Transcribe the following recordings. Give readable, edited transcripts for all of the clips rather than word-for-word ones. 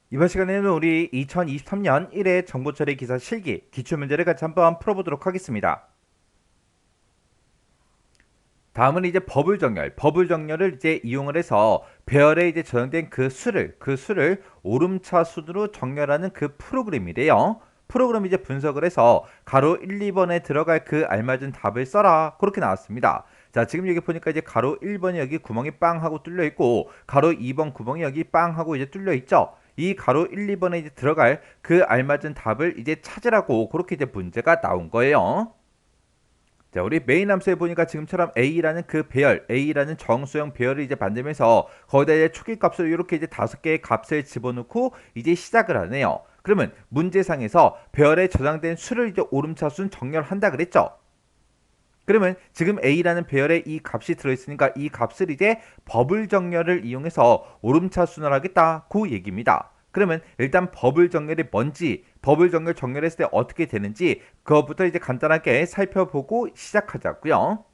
이번 시간에는 우리 2023년 1회 정보처리 기사 실기 기출문제를 같이 한번 풀어보도록 하겠습니다. 다음은 이제 버블 정렬을 이제 이용을 해서 배열에 이제 저장된 그 수를 오름차 순으로 정렬하는 그 프로그램이래요. 프로그램 이제 분석을 해서 가로 1, 2번에 들어갈 그 알맞은 답을 써라. 그렇게 나왔습니다. 자, 지금 여기 보니까 이제 가로 1번이 여기 구멍이 빵 하고 뚫려 있고 가로 2번 구멍이 여기 빵 하고 이제 뚫려 있죠. 이 가로 1, 2번에 이제 들어갈 그 알맞은 답을 이제 찾으라고 그렇게 이제 문제가 나온 거예요. 자, 우리 메인 함수에 보니까 지금처럼 A라는 그 배열, A라는 정수형 배열을 이제 만들면서 거기다 이제 초기 값으로 이렇게 이제 5개의 값을 집어넣고 이제 시작을 하네요. 그러면 문제상에서 배열에 저장된 수를 이제 오름차순 정렬한다 그랬죠. 그러면 지금 A라는 배열에 이 값이 들어있으니까 이 값을 이제 버블 정렬을 이용해서 오름차순을 하겠다 그 얘기입니다. 그러면 일단 버블 정렬이 뭔지, 버블 정렬했을 때 어떻게 되는지 그것부터 이제 간단하게 살펴보고 시작하자고요.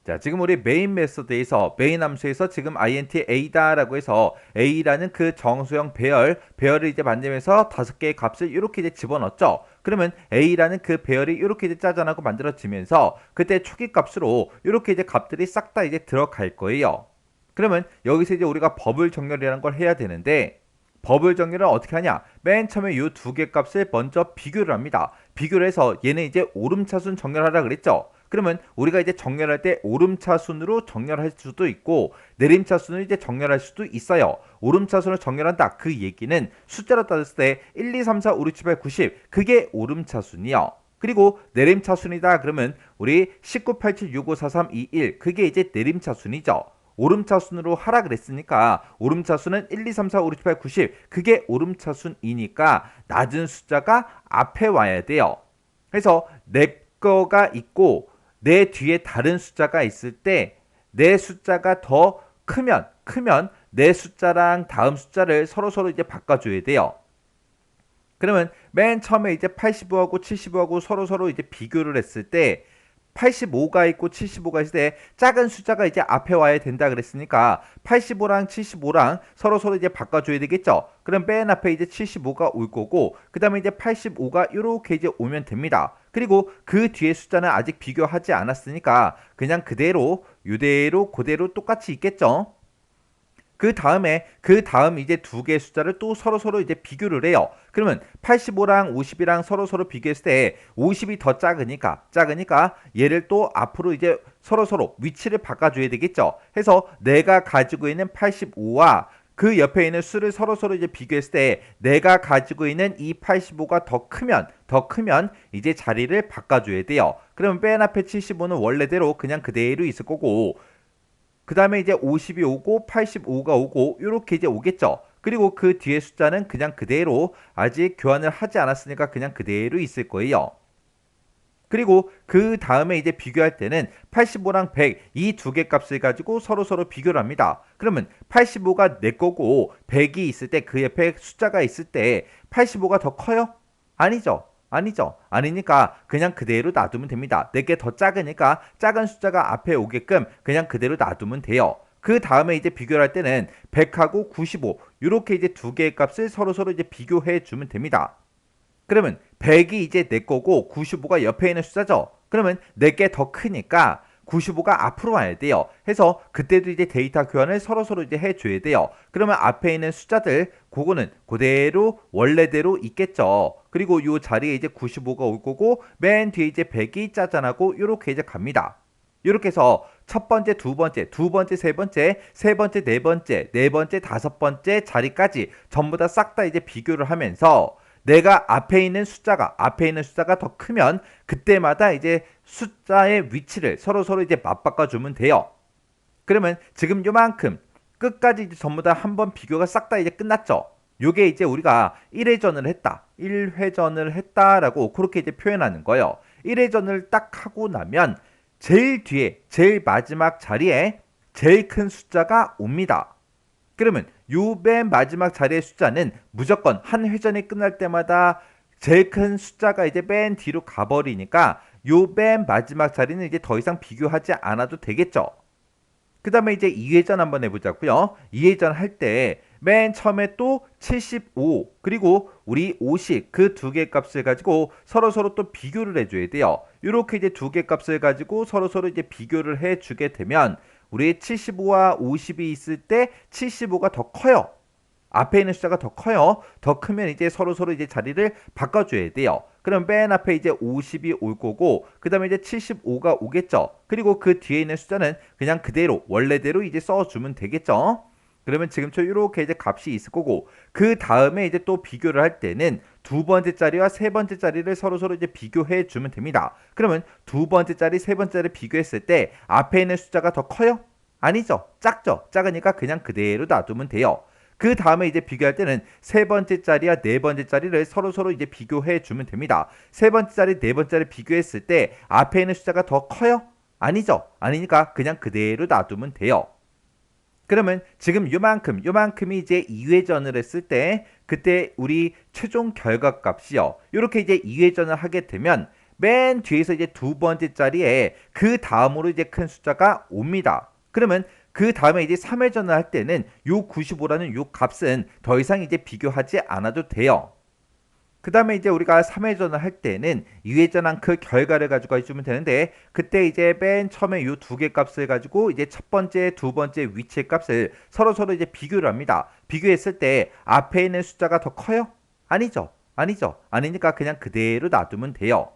자, 지금 우리 메인 메소드에서 메인 함수에서 지금 int a다라고 해서 a라는 그 정수형 배열을 이제 만들면서 5개의 값을 이렇게 이제 집어넣었죠. 그러면 a라는 그 배열이 이렇게 이제 짜잔하고 만들어지면서 그때 초기 값으로 이렇게 이제 값들이 싹 다 이제 들어갈 거예요. 그러면 여기서 이제 우리가 버블 정렬이라는 걸 해야 되는데 버블 정렬을 어떻게 하냐? 맨 처음에 이 2개 값을 먼저 비교를 합니다. 비교를 해서 얘는 이제 오름차순 정렬하라 그랬죠. 그러면 우리가 이제 정렬할 때 오름차순으로 정렬할 수도 있고 내림차순을 이제 정렬할 수도 있어요. 오름차순을 정렬한다. 그 얘기는 숫자로 따졌을 때 1, 2, 3, 4, 5, 6, 7, 8, 90 그게 오름차순이요. 그리고 내림차순이다. 그러면 우리 19, 87, 65, 43, 21 그게 이제 내림차순이죠. 오름차순으로 하라 그랬으니까 오름차순은 1, 2, 3, 4, 5, 6, 7, 8, 90 그게 오름차순이니까 낮은 숫자가 앞에 와야 돼요. 그래서 내 거가 있고 내 뒤에 다른 숫자가 있을 때 내 숫자가 더 크면 내 숫자랑 다음 숫자를 서로 이제 바꿔줘야 돼요. 그러면 맨 처음에 이제 85하고 75하고 서로 이제 비교를 했을 때 85가 있고 75가 있을 때 작은 숫자가 이제 앞에 와야 된다 그랬으니까 85랑 75랑 서로 이제 바꿔줘야 되겠죠. 그럼 맨 앞에 이제 75가 올 거고 그 다음에 이제 85가 이렇게 이제 오면 됩니다. 그리고 그 뒤에 숫자는 아직 비교하지 않았으니까 그냥 그대로 똑같이 있겠죠. 그 다음 이제 2개의 숫자를 또 서로 이제 비교를 해요. 그러면 85랑 50이랑 서로 비교했을 때 50이 더 작으니까 얘를 또 앞으로 이제 서로 위치를 바꿔줘야 되겠죠. 해서 내가 가지고 있는 85와 그 옆에 있는 수를 서로 이제 비교했을 때 내가 가지고 있는 이 85가 더 크면 이제 자리를 바꿔줘야 돼요. 그러면 맨 앞에 75는 원래대로 그냥 그대로 있을 거고 그 다음에 이제 50이 오고 85가 오고 이렇게 이제 오겠죠. 그리고 그 뒤에 숫자는 그냥 그대로 아직 교환을 하지 않았으니까 그냥 그대로 있을 거예요. 그리고 그 다음에 이제 비교할 때는 85랑 100 이 2개 값을 가지고 서로 비교를 합니다. 그러면 85가 내 거고 100이 있을 때 그 옆에 숫자가 있을 때 85가 더 커요? 아니죠. 아니니까 그냥 그대로 놔두면 됩니다. 4개 더 작으니까 작은 숫자가 앞에 오게끔 그냥 그대로 놔두면 돼요. 그 다음에 이제 비교를 할 때는 100하고 95 이렇게 이제 2개의 값을 서로 이제 비교해 주면 됩니다. 그러면 100이 이제 내 거고 95가 옆에 있는 숫자죠. 그러면 4개 더 크니까 95가 앞으로 와야 돼요. 해서 그때도 이제 데이터 교환을 서로 이제 해줘야 돼요. 그러면 앞에 있는 숫자들 그거는 그대로 원래대로 있겠죠. 그리고 이 자리에 이제 95가 올 거고 맨 뒤에 이제 100이 짜잔하고 이렇게 이제 갑니다. 이렇게 해서 첫 번째, 두 번째, 세 번째, 네 번째, 다섯 번째 자리까지 전부 다 싹 다 이제 비교를 하면서 내가 앞에 있는 숫자가 더 크면 그때마다 이제 숫자의 위치를 서로 이제 맞바꿔 주면 돼요. 그러면 지금 요만큼 끝까지 이제 전부 다 한번 비교가 싹 다 이제 끝났죠. 요게 이제 우리가 1회전을 했다. 1회전을 했다라고 그렇게 이제 표현하는 거예요. 1회전을 딱 하고 나면 제일 뒤에 제일 마지막 자리에 제일 큰 숫자가 옵니다. 그러면 요 맨 마지막 자리의 숫자는 무조건 한 회전이 끝날 때마다 제일 큰 숫자가 이제 맨 뒤로 가버리니까 요 맨 마지막 자리는 이제 더 이상 비교하지 않아도 되겠죠. 그 다음에 이제 2회전 한번 해보자고요. 2회전 할 때 맨 처음에 또 75 그리고 우리 50 그 두 개 값을 가지고 서로서로 또 비교를 해줘야 돼요. 이렇게 이제 두 개 값을 가지고 서로서로 이제 비교를 해주게 되면 우리 75와 50이 있을 때 75가 더 커요. 앞에 있는 숫자가 더 커요. 더 크면 이제 서로서로 이제 자리를 바꿔줘야 돼요. 그럼 맨 앞에 이제 50이 올 거고, 그 다음에 이제 75가 오겠죠. 그리고 그 뒤에 있는 숫자는 그냥 그대로, 원래대로 이제 써주면 되겠죠. 그러면 지금처럼 이렇게 이제 값이 있을 거고, 그 다음에 이제 또 비교를 할 때는 두 번째 자리와 세 번째 자리를 서로서로 이제 비교해 주면 됩니다. 그러면 두 번째 자리, 세 번째 자리 비교했을 때 앞에 있는 숫자가 더 커요? 아니죠. 작죠. 작으니까 그냥 그대로 놔두면 돼요. 그 다음에 이제 비교할 때는 세 번째 자리와 네 번째 자리를 서로서로 이제 비교해 주면 됩니다. 세 번째 자리, 네 번째 자리 비교했을 때 앞에 있는 숫자가 더 커요? 아니죠. 아니니까 그냥 그대로 놔두면 돼요. 그러면 지금 요만큼이 이제 2회전을 했을 때 그때 우리 최종 결과값이요. 이렇게 이제 2회전을 하게 되면 맨 뒤에서 이제 두 번째 자리에 그 다음으로 이제 큰 숫자가 옵니다. 그러면 그 다음에 이제 3회전을 할 때는 요 95라는 요 값은 더 이상 이제 비교하지 않아도 돼요. 그 다음에 이제 우리가 3회전을 할 때는 2회전한 그 결과를 가지고 해주면 되는데, 그때 이제 맨 처음에 요 두 개 값을 가지고 이제 첫 번째, 두 번째 위치의 값을 서로서로 이제 비교를 합니다. 비교했을 때 앞에 있는 숫자가 더 커요? 아니죠. 아니죠. 아니니까 그냥 그대로 놔두면 돼요.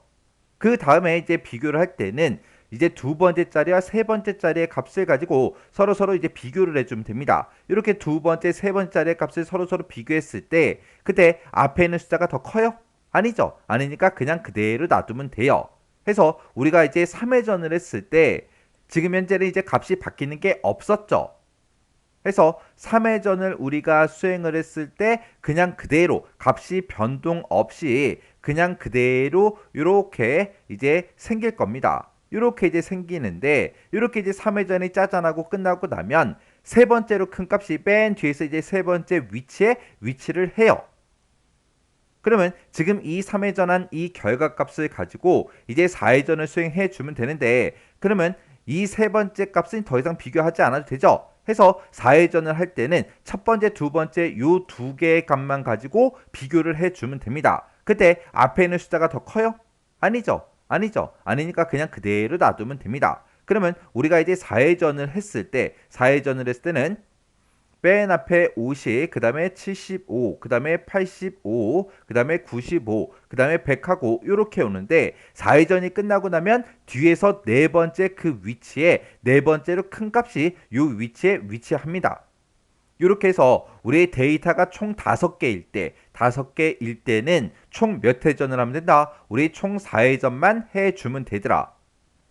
그 다음에 이제 비교를 할 때는 이제 두 번째 자리와 세 번째 자리의 값을 가지고 서로서로 이제 비교를 해주면 됩니다. 이렇게 두 번째, 세 번째 자리의 값을 서로서로 비교했을 때 그때 앞에 있는 숫자가 더 커요? 아니죠. 아니니까 그냥 그대로 놔두면 돼요. 해서 우리가 이제 3회전을 했을 때 지금 현재는 이제 값이 바뀌는 게 없었죠. 해서 3회전을 우리가 수행을 했을 때 그냥 그대로 값이 변동 없이 그냥 그대로 이렇게 이제 생길 겁니다. 이렇게 이제 생기는데, 이렇게 이제 3회전이 짜잔하고 끝나고 나면 세 번째로 큰 값이 맨 뒤에서 이제 세 번째 위치에 위치를 해요. 그러면 지금 이 3회전한 이 결과값을 가지고 이제 4회전을 수행해 주면 되는데, 그러면 이 세 번째 값은 더 이상 비교하지 않아도 되죠. 해서 4회전을 할 때는 첫 번째, 두 번째 요 두 개의 값만 가지고 비교를 해 주면 됩니다. 그때 앞에 있는 숫자가 더 커요? 아니죠. 아니죠. 아니니까 그냥 그대로 놔두면 됩니다. 그러면 우리가 이제 4회전을 했을 때는 맨 앞에 50, 그 다음에 75, 그 다음에 85, 그 다음에 95, 그 다음에 100하고 이렇게 오는데, 4회전이 끝나고 나면 뒤에서 네 번째 그 위치에 네 번째로 큰 값이 이 위치에 위치합니다. 이렇게 해서 우리의 데이터가 총 5개일 때는 총 몇 회전을 하면 된다? 우리 총 4회전만 해주면 되더라.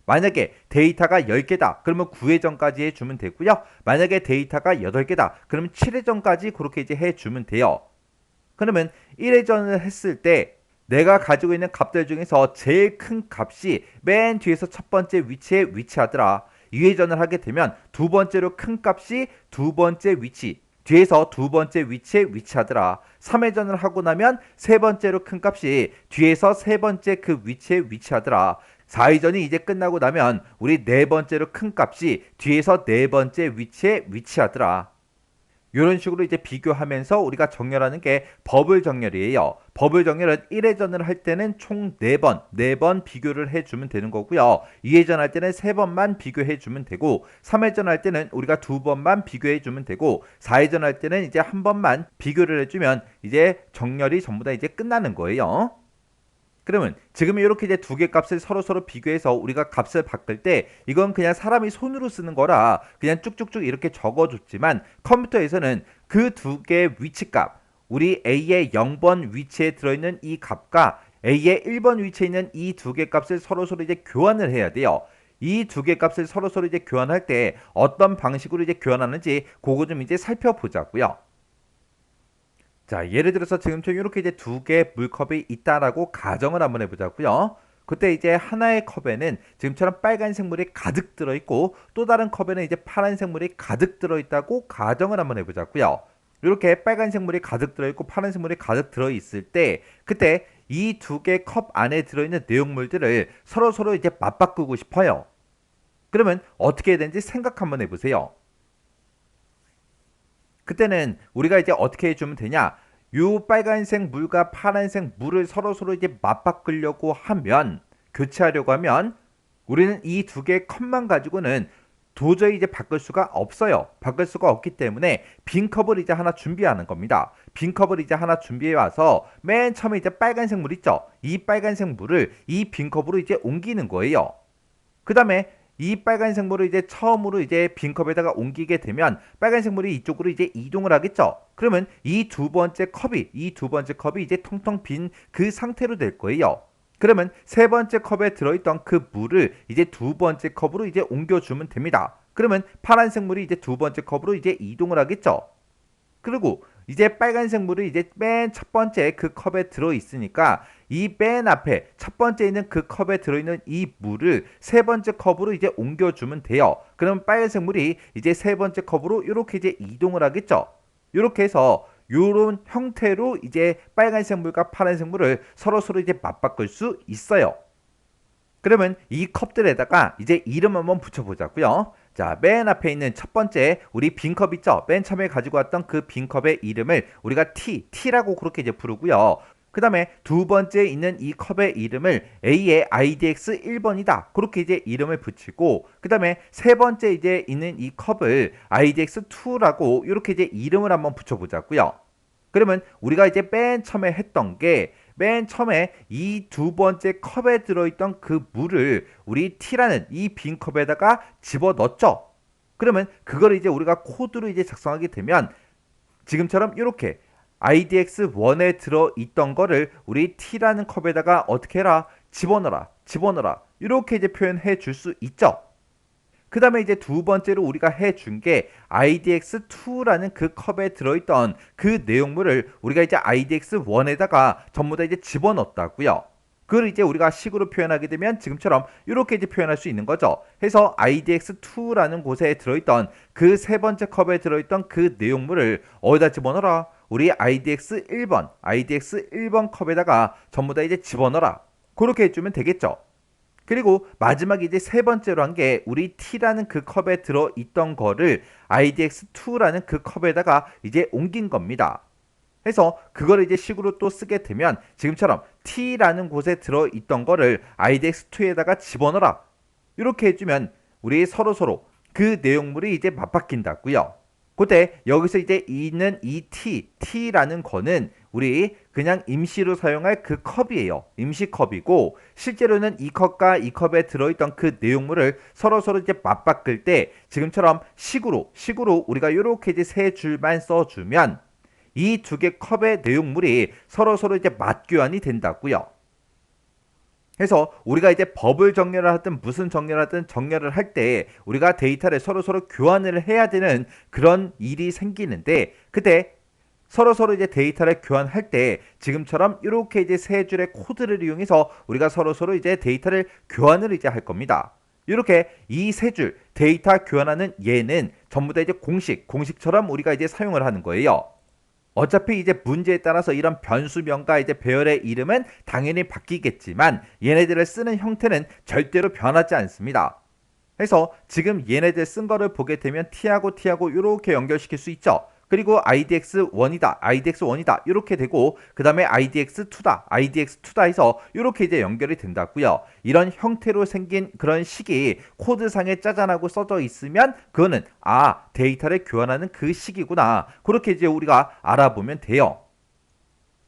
만약에 데이터가 10개다. 그러면 9회전까지 해주면 되고요. 만약에 데이터가 8개다. 그러면 7회전까지 그렇게 이제 해주면 돼요. 그러면 1회전을 했을 때 내가 가지고 있는 값들 중에서 제일 큰 값이 맨 뒤에서 첫 번째 위치에 위치하더라. 2회전을 하게 되면 두 번째로 큰 값이 두 번째 위치, 뒤에서 두 번째 위치에 위치하더라. 3회전을 하고 나면 세 번째로 큰 값이 뒤에서 세 번째 그 위치에 위치하더라. 4회전이 이제 끝나고 나면 우리 네 번째로 큰 값이 뒤에서 네 번째 위치에 위치하더라. 이런 식으로 이제 비교하면서 우리가 정렬하는 게 버블 정렬이에요. 버블 정렬은 1회전을 할 때는 총 4번 비교를 해주면 되는 거고요. 2회전 할 때는 3번만 비교해주면 되고, 3회전 할 때는 우리가 2번만 비교해주면 되고, 4회전 할 때는 이제 한 번만 비교를 해주면 이제 정렬이 전부 다 이제 끝나는 거예요. 그러면 지금 이렇게 이제 두 개 값을 서로서로 비교해서 우리가 값을 바꿀 때 이건 그냥 사람이 손으로 쓰는 거라 그냥 쭉쭉쭉 이렇게 적어줬지만, 컴퓨터에서는 그 두 개의 위치값, 우리 A의 0번 위치에 들어있는 이 값과 A의 1번 위치에 있는 이 두 개 값을 서로서로 이제 교환을 해야 돼요. 이 두 개 값을 서로서로 이제 교환할 때 어떤 방식으로 이제 교환하는지 그거 좀 이제 살펴보자고요. 자, 예를 들어서 지금처럼 이렇게 이제 두 개의 물컵이 있다라고 가정을 한번 해보자고요. 그때 이제 하나의 컵에는 지금처럼 빨간색 물이 가득 들어있고, 또 다른 컵에는 이제 파란색 물이 가득 들어있다고 가정을 한번 해보자고요. 이렇게 빨간색 물이 가득 들어있고 파란색 물이 가득 들어있을 때 그때 이 두 개 컵 안에 들어있는 내용물들을 서로서로 이제 맞바꾸고 싶어요. 그러면 어떻게 해야 되는지 생각 한번 해보세요. 그때는 우리가 이제 어떻게 해주면 되냐? 요 빨간색 물과 파란색 물을 서로 이제 맞바꾸려고 하면, 교체하려고 하면 우리는 이 두 개의 컵만 가지고는 도저히 이제 바꿀 수가 없어요. 바꿀 수가 없기 때문에 빈 컵을 이제 하나 준비하는 겁니다. 빈 컵을 이제 하나 준비해 와서 맨 처음에 이제 빨간색 물 있죠? 이 빨간색 물을 이 빈 컵으로 이제 옮기는 거예요. 그 다음에 이 빨간색 물을 이제 처음으로 이제 빈 컵에다가 옮기게 되면 빨간색 물이 이쪽으로 이제 이동을 하겠죠. 그러면 이 두 번째 컵이 이제 텅텅 빈 그 상태로 될 거예요. 그러면 세 번째 컵에 들어있던 그 물을 이제 두 번째 컵으로 이제 옮겨주면 됩니다. 그러면 파란색 물이 이제 두 번째 컵으로 이제 이동을 하겠죠. 그리고 이제 빨간색 물이 이제 맨 첫 번째 그 컵에 들어있으니까 이 맨 앞에 첫 번째 있는 그 컵에 들어있는 이 물을 세 번째 컵으로 이제 옮겨주면 돼요. 그러면 빨간색 물이 이제 세 번째 컵으로 이렇게 이제 이동을 하겠죠. 이렇게 해서 요런 형태로 이제 빨간색 물과 파란색 물을 서로 이제 맞바꿀 수 있어요. 그러면 이 컵들에다가 이제 이름 한번 붙여보자고요. 자, 맨 앞에 있는 첫 번째 우리 빈컵 있죠? 맨 처음에 가지고 왔던 그 빈컵의 이름을 우리가 T라고 그렇게 이제 부르고요. 그 다음에 두 번째 있는 이 컵의 이름을 A의 IDX 1번이다. 그렇게 이제 이름을 붙이고, 그 다음에 세 번째 이제 있는 이 컵을 IDX 2라고 이렇게 이제 이름을 한번 붙여보자고요. 그러면 우리가 이제 맨 처음에 했던 게 맨 처음에 이 두 번째 컵에 들어있던 그 물을 우리 T라는 이 빈 컵에다가 집어넣었죠. 그러면 그걸 이제 우리가 코드로 이제 작성하게 되면 지금처럼 이렇게 IDX1에 들어있던 거를 우리 T라는 컵에다가 어떻게 해라? 집어넣어라. 이렇게 이제 표현해 줄 수 있죠. 그 다음에 이제 두 번째로 우리가 해준 게 IDX2라는 그 컵에 들어있던 그 내용물을 우리가 이제 IDX1에다가 전부 다 이제 집어넣었다고요. 그걸 이제 우리가 식으로 표현하게 되면 지금처럼 이렇게 이제 표현할 수 있는 거죠. 해서 IDX2라는 곳에 들어있던 그 세 번째 컵에 들어있던 그 내용물을 어디다 집어넣어라? 우리 IDX1번 컵에다가 전부 다 이제 집어넣어라. 그렇게 해주면 되겠죠. 그리고 마지막에 이제 세 번째로 한 게 우리 T라는 그 컵에 들어있던 거를 IDX2라는 그 컵에다가 이제 옮긴 겁니다. 해서 그걸 이제 식으로 또 쓰게 되면 지금처럼 T라는 곳에 들어있던 거를 IDX2에다가 집어넣어라. 이렇게 해주면 우리 서로 그 내용물이 이제 맞바뀐다고요. 그때 여기서 이제 있는 이 T라는 거는 우리 그냥 임시로 사용할 그 컵이에요. 임시 컵이고 실제로는 이 컵과 이 컵에 들어있던 그 내용물을 서로 이제 맞바꿀 때 지금처럼 식으로 우리가 이렇게 이제 세 줄만 써주면 이 두 개 컵의 내용물이 서로 이제 맞교환이 된다고요. 해서 우리가 이제 버블 정렬을 하든 무슨 정렬을 하든 정렬을 할 때 우리가 데이터를 서로 교환을 해야 되는 그런 일이 생기는데 그때 서로 이제 데이터를 교환할 때 지금처럼 이렇게 이제 세 줄의 코드를 이용해서 우리가 서로 이제 데이터를 교환을 이제 할 겁니다. 이렇게 이 세 줄 데이터 교환하는 얘는 전부 다 이제 공식처럼 우리가 이제 사용을 하는 거예요. 어차피 이제 문제에 따라서 이런 변수명과 이제 배열의 이름은 당연히 바뀌겠지만 얘네들을 쓰는 형태는 절대로 변하지 않습니다. 그래서 지금 얘네들 쓴 거를 보게 되면 T하고 이렇게 연결시킬 수 있죠. 그리고 IDX1이다 이렇게 되고 그 다음에 IDX2다 해서 이렇게 이제 연결이 된다고요. 이런 형태로 생긴 그런 식이 코드상에 짜잔하고 써져 있으면 그거는 데이터를 교환하는 그 식이구나. 그렇게 이제 우리가 알아보면 돼요.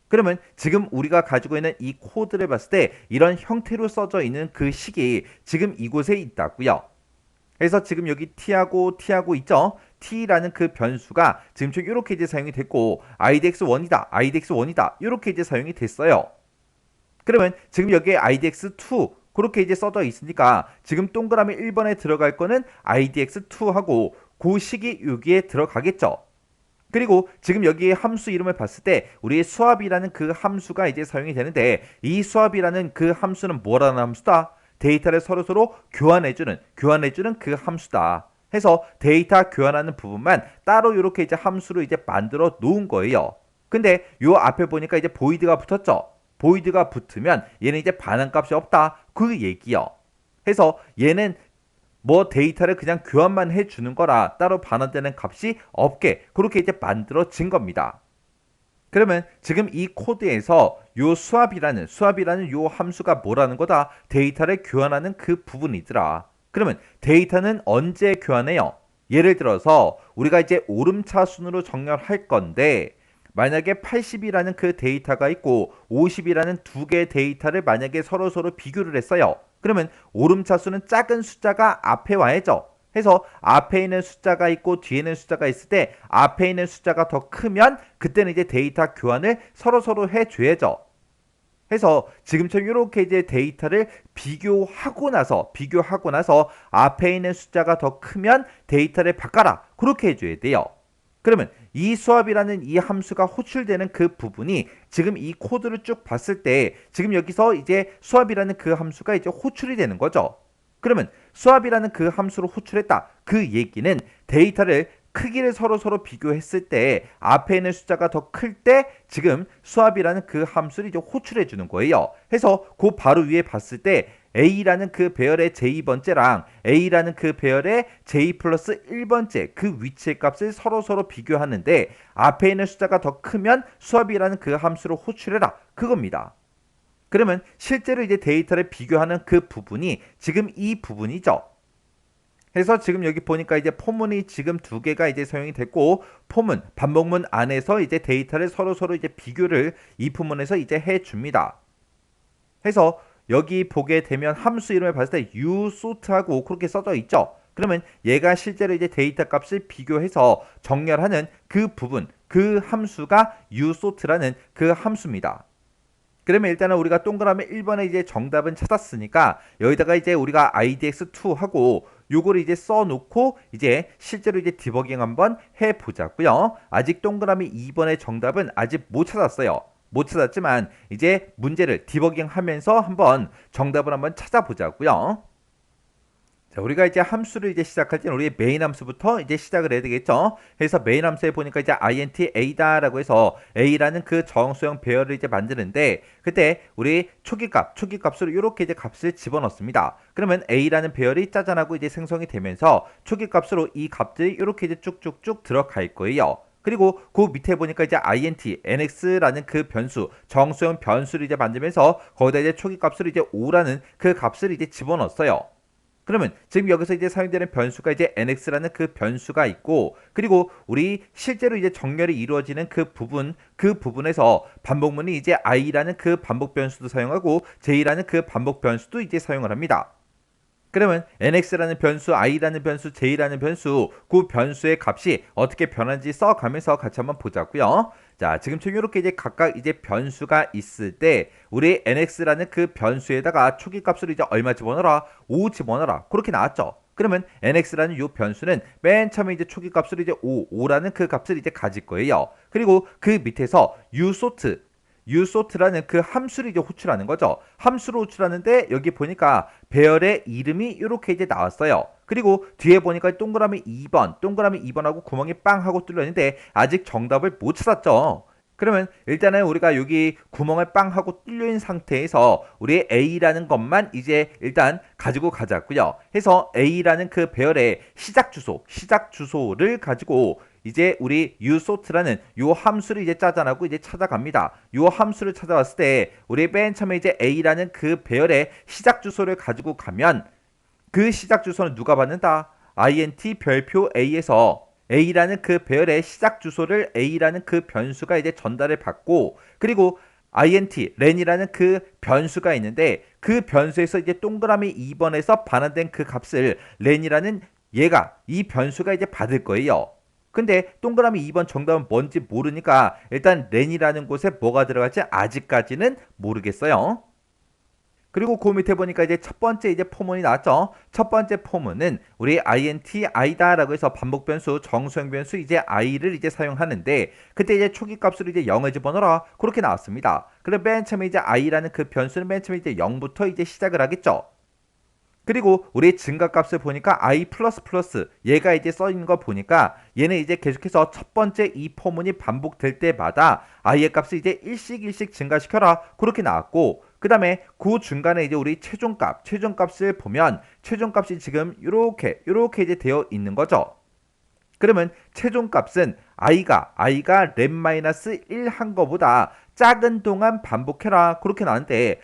그러면 지금 우리가 가지고 있는 이 코드를 봤을 때 이런 형태로 써져 있는 그 식이 지금 이곳에 있다고요. 그래서 지금 여기 T하고 있죠? T라는 그 변수가 지금 이렇게 이제 사용이 됐고 IDX1이다 이렇게 이제 사용이 됐어요. 그러면 지금 여기에 IDX2 그렇게 이제 써져 있으니까 지금 동그라미 1번에 들어갈 거는 IDX2하고 그 식이 여기에 들어가겠죠. 그리고 지금 여기에 함수 이름을 봤을 때 우리의 수압이라는 그 함수가 이제 사용이 되는데 이 수압이라는 그 함수는 뭐라는 함수다? 데이터를 서로 교환해주는 그 함수다. 해서 데이터 교환하는 부분만 따로 이렇게 이제 함수로 이제 만들어 놓은 거예요. 근데 요 앞에 보니까 이제 보이드가 붙었죠. 보이드가 붙으면 얘는 이제 반환값이 없다. 그 얘기요. 해서 얘는 뭐 데이터를 그냥 교환만 해주는 거라 따로 반환되는 값이 없게 그렇게 이제 만들어진 겁니다. 그러면 지금 이 코드에서 요 수압이라는 요 함수가 뭐라는 거다? 데이터를 교환하는 그 부분이더라. 그러면 데이터는 언제 교환해요? 예를 들어서 우리가 이제 오름차 순으로 정렬할 건데 만약에 80이라는 그 데이터가 있고 50이라는 두 개의 데이터를 만약에 서로 비교를 했어요. 그러면 오름차 수는 작은 숫자가 앞에 와야죠. 해서 앞에 있는 숫자가 있고 뒤에 있는 숫자가 있을 때 앞에 있는 숫자가 더 크면 그때는 이제 데이터 교환을 서로 해줘야죠. 해서 지금처럼 이렇게 이제 데이터를 비교하고 나서 앞에 있는 숫자가 더 크면 데이터를 바꿔라. 그렇게 해줘야 돼요. 그러면 이 수압이라는 이 함수가 호출되는 그 부분이 지금 이 코드를 쭉 봤을 때 지금 여기서 이제 수압이라는 그 함수가 이제 호출이 되는 거죠. 그러면 수압이라는 그 함수로 호출했다. 그 얘기는 데이터를 크기를 서로 비교했을 때 앞에 있는 숫자가 더 클 때 지금 수압이라는 그 함수를 이제 호출해 주는 거예요. 해서 그 바로 위에 봤을 때 A라는 그 배열의 j2번째랑 A라는 그 배열의 j 플러스 1번째 그 위치의 값을 서로 비교하는데 앞에 있는 숫자가 더 크면 수압이라는 그 함수로 호출해라. 그겁니다. 그러면 실제로 이제 데이터를 비교하는 그 부분이 지금 이 부분이죠. 그래서 지금 여기 보니까 이제 포문이 지금 두 개가 이제 사용이 됐고 포문, 반복문 안에서 이제 데이터를 서로 이제 비교를 이 부분에서 이제 해줍니다. 해서 여기 보게 되면 함수 이름을 봤을 때 usort하고 그렇게 써져 있죠. 그러면 얘가 실제로 이제 데이터 값을 비교해서 정렬하는 그 부분, 그 함수가 usort라는 그 함수입니다. 그러면 일단은 우리가 동그라미 1번에 이제 정답은 찾았으니까 여기다가 이제 우리가 IDX2 하고 요거를 이제 써놓고 이제 실제로 이제 디버깅 한번 해보자고요. 아직 동그라미 2번의 정답은 아직 못 찾았어요. 못 찾았지만 이제 문제를 디버깅 하면서 한번 정답을 한번 찾아보자고요. 자, 우리가 이제 함수를 이제 시작할 때는 우리 메인 함수부터 이제 시작을 해야 되겠죠. 그래서 메인 함수에 보니까 이제 int a다라고 해서 a라는 그 정수형 배열을 이제 만드는데 그때 우리 초기값으로 이렇게 이제 값을 집어넣습니다. 그러면 a라는 배열이 짜잔하고 이제 생성이 되면서 초기값으로 이 값들이 이렇게 이제 쭉쭉쭉 들어갈 거예요. 그리고 그 밑에 보니까 이제 int nx라는 그 변수 정수형 변수를 이제 만들면서 거기다 이제 초기값으로 이제 5라는 그 값을 이제 집어넣었어요. 그러면 지금 여기서 이제 사용되는 변수가 이제 nx라는 그 변수가 있고 그리고 우리 실제로 이제 정렬이 이루어지는 그 부분에서 반복문이 이제 i라는 그 반복 변수도 사용하고 j라는 그 반복 변수도 이제 사용을 합니다. 그러면 nx라는 변수, i라는 변수, j라는 변수 그 변수의 값이 어떻게 변하는지 써가면서 같이 한번 보자고요. 자, 지금처럼 이렇게 이제 각각 이제 변수가 있을 때 우리 nx라는 그 변수에다가 초기 값으로 이제 얼마 집어넣어라? 5 집어넣어라. 그렇게 나왔죠. 그러면 nx라는 이 변수는 맨 처음에 이제 초기 값으로 이제 5라는 그 값을 이제 가질 거예요. 그리고 그 밑에서 usort라는 그 함수를 이제 호출하는 거죠. 함수로 호출하는데 여기 보니까 배열의 이름이 이렇게 이제 나왔어요. 그리고 뒤에 보니까 동그라미 2번하고 구멍이 빵 하고 뚫려 있는데 아직 정답을 못 찾았죠. 그러면 일단은 우리가 여기 구멍을 빵 하고 뚫려 있는 상태에서 우리 A라는 것만 이제 일단 가지고 가자고요. 해서 A라는 그 배열의 시작 주소를 가지고 이제 우리 usort라는 요 함수를 이제 짜잔하고 이제 찾아갑니다. 요 함수를 찾아왔을 때 우리 맨 처음에 이제 A라는 그 배열의 시작 주소를 가지고 가면 그 시작 주소는 누가 받는다? int 별표 A에서 A라는 그 배열의 시작 주소를 A라는 그 변수가 이제 전달을 받고 그리고 int len이라는 그 변수가 있는데 그 변수에서 이제 동그라미 2번에서 반환된 그 값을 len이라는 이 변수가 이제 받을 거예요. 근데 동그라미 2번 정답은 뭔지 모르니까 일단 len이라는 곳에 뭐가 들어갈지 아직까지는 모르겠어요. 그리고 그 밑에 보니까 이제 첫 번째 이제 포문이 나왔죠. 첫 번째 포문은 우리 int i다라고 해서 반복 변수, 정수형 변수 이제 i를 이제 사용하는데 그때 이제 초기 값으로 이제 0을 집어넣어라. 그렇게 나왔습니다. 그럼 맨 처음에 이제 i라는 그 변수는 맨 처음에 이제 0부터 이제 시작을 하겠죠. 그리고 우리 증가값을 보니까 i++ 얘가 이제 써 있는 거 보니까 얘는 이제 계속해서 첫 번째 이 포문이 반복될 때마다 i의 값을 이제 일씩 증가시켜라. 그렇게 나왔고 그 다음에 그 중간에 이제 우리 최종값을 보면 최종값이 지금 요렇게 이제 되어 있는 거죠. 그러면 최종값은 i가 len-1 한 거보다 작은 동안 반복해라 그렇게 나왔는데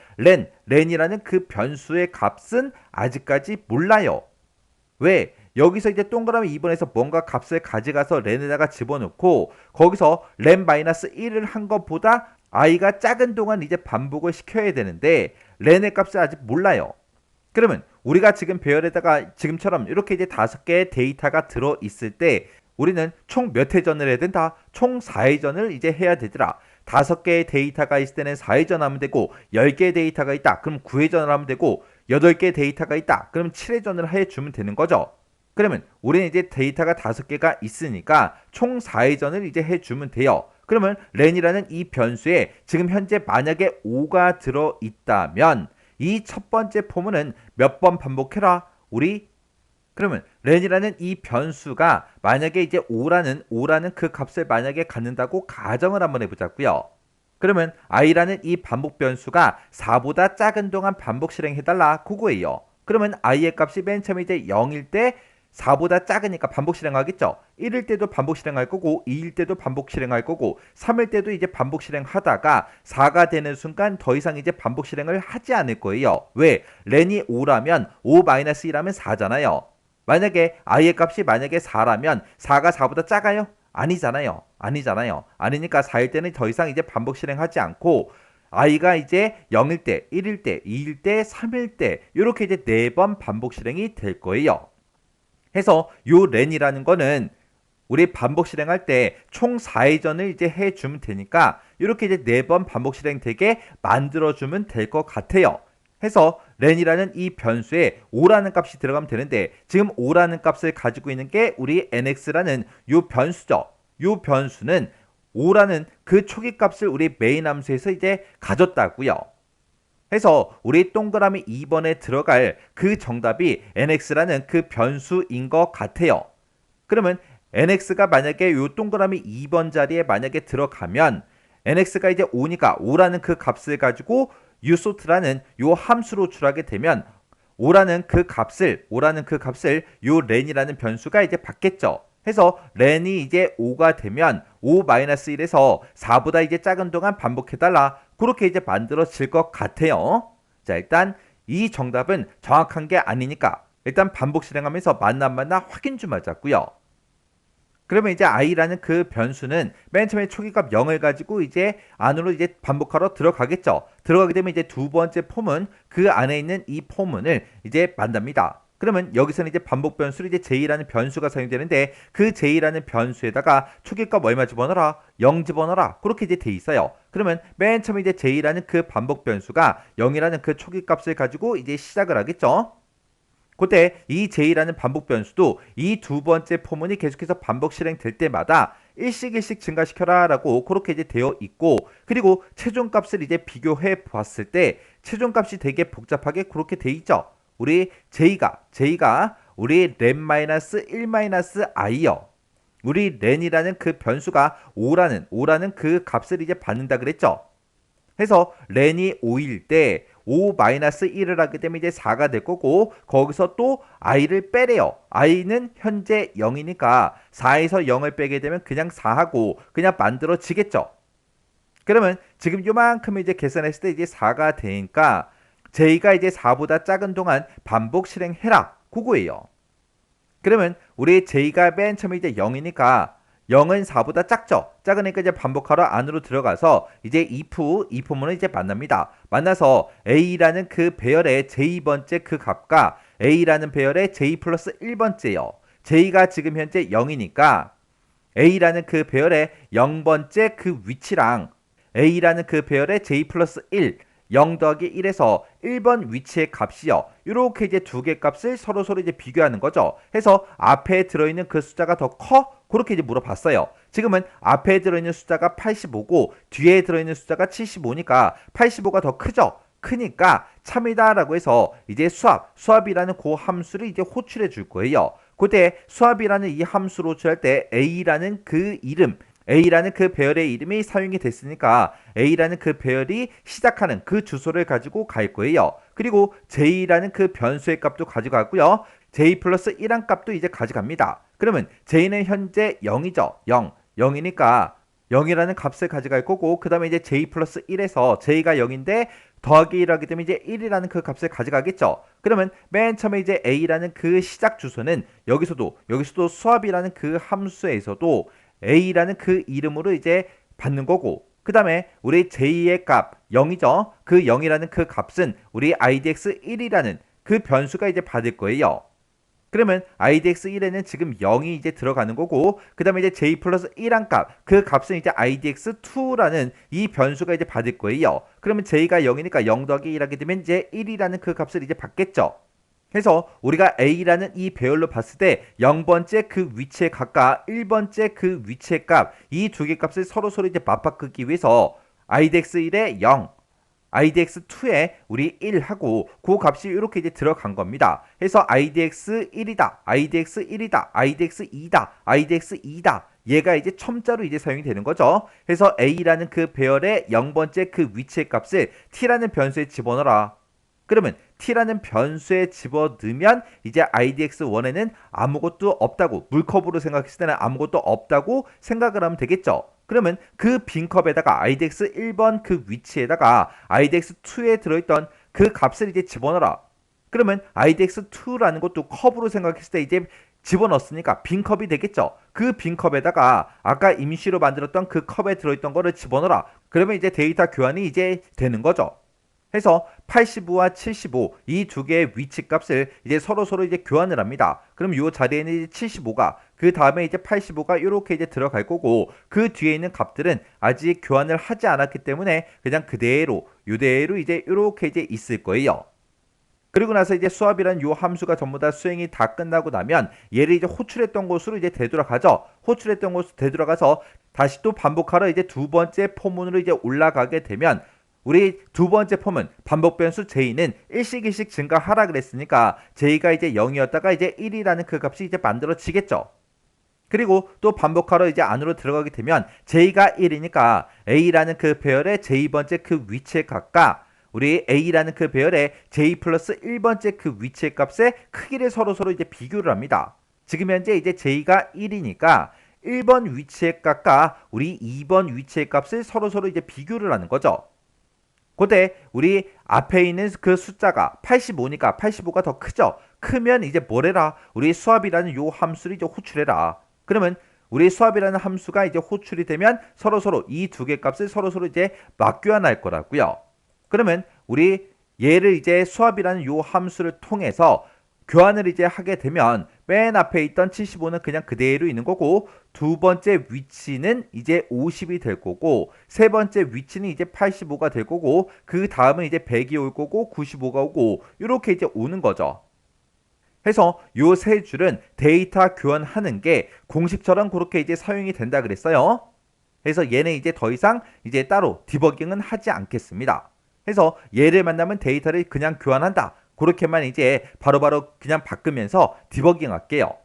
렌이라는 그 변수의 값은 아직까지 몰라요. 왜? 여기서 이제 동그라미 2번에서 뭔가 값을 가져가서 렌에다가 집어넣고 거기서 len-1을 한 것보다 i가 작은 동안 이제 반복을 시켜야 되는데 렌의 값을 아직 몰라요. 그러면 우리가 지금 배열에다가 지금처럼 이렇게 이제 5개의 데이터가 들어 있을 때 우리는 총 몇 회전을 해야 된다? 총 4회전을 이제 해야 되더라. 5개의 데이터가 있을 때는 4회전 하면 되고 10개의 데이터가 있다. 그럼 9회전을 하면 되고 8개의 데이터가 있다. 그럼 7회전을 해주면 되는 거죠. 그러면 우리는 이제 데이터가 5개가 있으니까 총 4회전을 이제 해주면 돼요. 그러면 렌이라는 이 변수에 지금 현재 만약에 5가 들어있다면 이 첫 번째 포문은 몇 번 반복해라? 그러면 렌이라는 이 변수가 만약에 이제 5라는 그 값을 만약에 갖는다고 가정을 한번 해보자고요. 그러면 i라는 이 반복 변수가 4보다 작은 동안 반복 실행해달라 그거예요. 그러면 i의 값이 맨 처음에 이제 0일 때 4보다 작으니까 반복 실행하겠죠. 1일 때도 반복 실행할 거고 2일 때도 반복 실행할 거고 3일 때도 이제 반복 실행하다가 4가 되는 순간 더 이상 이제 반복 실행을 하지 않을 거예요. 왜? 렌이 5라면 5-1하면 4잖아요. 만약에 i의 값이 만약에 4라면 4가 4보다 작아요? 아니잖아요. 아니니까 4일 때는 더 이상 이제 반복 실행하지 않고 i가 이제 0일 때, 1일 때, 2일 때, 3일 때 이렇게 이제 4번 반복 실행이 될 거예요. 해서 요 렌이라는 거는 우리 반복 실행할 때 총 4회전을 이제 해주면 되니까 이렇게 이제 4번 반복 실행되게 만들어주면 될 것 같아요. 해서 렌이라는 이 변수에 5라는 값이 들어가면 되는데 지금 5라는 값을 가지고 있는 게 우리 nx라는 요 변수죠. 요 변수는 5라는 그 초기 값을 우리 메인 함수에서 이제 가졌다고요. 해서 우리 동그라미 2번에 들어갈 그 정답이 nx라는 그 변수인 것 같아요. 그러면 nx가 만약에 요 동그라미 2번 자리에 만약에 들어가면 nx가 이제 5니까 5라는 그 값을 가지고 usort라는 요 함수로 출하게 되면 5라는 그 값을 요 렌이라는 변수가 이제 받겠죠. 해서 렌이 이제 5가 되면 5-1에서 4보다 이제 작은 동안 반복해달라. 그렇게 이제 만들어질 것 같아요. 자, 일단 이 정답은 정확한 게 아니니까 일단 반복 실행하면서 맞나 안 맞나 확인 좀 하자고요. 그러면 이제 i라는 그 변수는 맨 처음에 초기값 0을 가지고 이제 안으로 이제 반복하러 들어가겠죠. 들어가게 되면 이제 두 번째 포문 그 안에 있는 이 포문을 이제 만납니다. 그러면 여기서는 이제 반복 변수로 이제 j라는 변수가 사용되는데 그 j라는 변수에다가 초기값 얼마 집어넣어라? 0 집어넣어라. 그렇게 이제 돼 있어요. 그러면 맨 처음에 이제 j라는 그 반복 변수가 0이라는 그 초기값을 가지고 이제 시작을 하겠죠. 그때 이 j라는 반복 변수도 이 두 번째 포문이 계속해서 반복 실행될 때마다 일씩 증가시켜라 라고 그렇게 이제 되어 있고 그리고 최종값을 이제 비교해 보았을 때 최종값이 되게 복잡하게 그렇게 돼 있죠. 우리 j가 우리 len-1-i요. 우리 렌이라는 그 변수가 5라는 그 값을 이제 받는다 그랬죠. 해서 렌이 5일 때 5-1을 하게 되면 이제 4가 될 거고 거기서 또 i를 빼래요. i는 현재 0이니까 4에서 0을 빼게 되면 그냥 4하고 그냥 만들어지겠죠. 그러면 지금 요만큼 이제 계산했을 때 이제 4가 되니까 j가 이제 4보다 작은 동안 반복 실행해라. 그거예요. 그러면 우리 j가 맨 처음에 이제 0이니까 0은 4보다 작죠. 작으니까 이제 반복하러 안으로 들어가서 이제 if 이 포문을 이제 만납니다. 만나서 a라는 그 배열의 j번째 그 값과 a라는 배열의 j 플러스 1번째요. j가 지금 현재 0이니까 a라는 그 배열의 0번째 그 위치랑 a라는 그 배열의 j 플러스 1 0 더하기 1에서 1번 위치의 값이요. 이렇게 이제 두 개 값을 서로 이제 비교하는 거죠. 해서 앞에 들어있는 그 숫자가 더 커? 그렇게 이제 물어봤어요. 지금은 앞에 들어있는 숫자가 85고 뒤에 들어있는 숫자가 75니까 85가 더 크죠. 크니까 참이다라고 해서 이제 수압이라는 그 함수를 이제 호출해 줄 거예요. 그때 수압이라는 이 함수로 호출할 때 a라는 그 이름 A라는 그 배열의 이름이 사용이 됐으니까 A라는 그 배열이 시작하는 그 주소를 가지고 갈 거예요. 그리고 J라는 그 변수의 값도 가져가고요. J 플러스 1한 값도 이제 가져갑니다. 그러면 J는 현재 0이죠. 0. 0이니까 0이라는 값을 가져갈 거고 그 다음에 이제 J 플러스 1에서 J가 0인데 더하기 1 하게 되면 이제 1이라는 그 값을 가져가겠죠. 그러면 맨 처음에 이제 A라는 그 시작 주소는 여기서도 수압이라는 그 함수에서도 A라는 그 이름으로 이제 받는 거고 그 다음에 우리 J의 값 0이죠. 그 0이라는 그 값은 우리 IDX1이라는 그 변수가 이제 받을 거예요. 그러면 IDX1에는 지금 0이 이제 들어가는 거고 그 다음에 이제 J 플러스 1한 값 그 값은 이제 IDX2라는 이 변수가 이제 받을 거예요. 그러면 J가 0이니까 0 더하기 1 하게 되면 이제 1이라는 그 값을 이제 받겠죠. 그래서 우리가 A라는 이 배열로 봤을 때 0번째 그 위치에 각각 1번째 그 위치의 값 이 두 개 값을 서로 이제 맞바꾸기 위해서 IDX1에 0 IDX2에 우리 1하고 그 값이 이렇게 이제 들어간 겁니다. 그래서 IDX1이다, IDX1이다, IDX2다, IDX2다. 얘가 이제 첨자로 이제 사용이 되는 거죠. 그래서 A라는 그 배열의 0번째 그 위치의 값을 T라는 변수에 집어넣어라. 그러면 T라는 변수에 집어넣으면 이제 IDX1에는 아무것도 없다고 물컵으로 생각했을 때는 아무것도 없다고 생각을 하면 되겠죠. 그러면 그 빈 컵에다가 IDX 1번 그 위치에다가 IDX 2에 들어있던 그 값을 이제 집어넣어라. 그러면 IDX 2라는 것도 컵으로 생각했을 때 이제 집어넣었으니까 빈 컵이 되겠죠. 그 빈 컵에다가 아까 임시로 만들었던 그 컵에 들어있던 거를 집어넣어라. 그러면 이제 데이터 교환이 이제 되는 거죠. 해서 85와 75 이 두 개의 위치 값을 이제 서로 이제 교환을 합니다. 그럼 이 자리에는 이제 75가 그 다음에 이제 85가 이렇게 이제 들어갈 거고 그 뒤에 있는 값들은 아직 교환을 하지 않았기 때문에 그냥 그대로 이대로 이제 이렇게 이제 있을 거예요. 그리고 나서 이제 수압이라는 요 함수가 전부 다 수행이 다 끝나고 나면 얘를 이제 호출했던 곳으로 이제 되돌아가죠. 호출했던 곳으로 되돌아가서 다시 또 반복하러 이제 두 번째 포문으로 이제 올라가게 되면 우리 두 번째 폼은 반복 변수 J는 일씩 증가하라 그랬으니까 J가 이제 0이었다가 이제 1이라는 그 값이 이제 만들어지겠죠. 그리고 또 반복하러 이제 안으로 들어가게 되면 J가 1이니까 A라는 그 배열의 J번째 그 위치에 각각 우리 A라는 그 배열의 J 플러스 1번째 그 위치의 값의 크기를 서로 이제 비교를 합니다. 지금 현재 이제 J가 1이니까 1번 위치에 각각 우리 2번 위치의 값을 서로 이제 비교를 하는 거죠. 그때 우리 앞에 있는 그 숫자가 85니까 85가 더 크죠. 크면 이제 뭐래라? 우리 수압이라는 요 함수를 이제 호출해라. 그러면 우리 수압이라는 함수가 이제 호출이 되면 서로 이 두 개 값을 서로 이제 맞교환할 거라고요. 그러면 우리 얘를 이제 수압이라는 요 함수를 통해서 교환을 이제 하게 되면 맨 앞에 있던 75는 그냥 그대로 있는 거고 두 번째 위치는 이제 50이 될 거고 세 번째 위치는 이제 85가 될 거고 그 다음은 이제 100이 올 거고 95가 오고 이렇게 이제 오는 거죠. 해서 요 세 줄은 데이터 교환하는 게 공식처럼 그렇게 이제 사용이 된다 그랬어요. 그래서 얘는 이제 더 이상 이제 따로 디버깅은 하지 않겠습니다. 그래서 얘를 만나면 데이터를 그냥 교환한다. 그렇게만 이제 바로바로 그냥 바꾸면서 디버깅 할게요.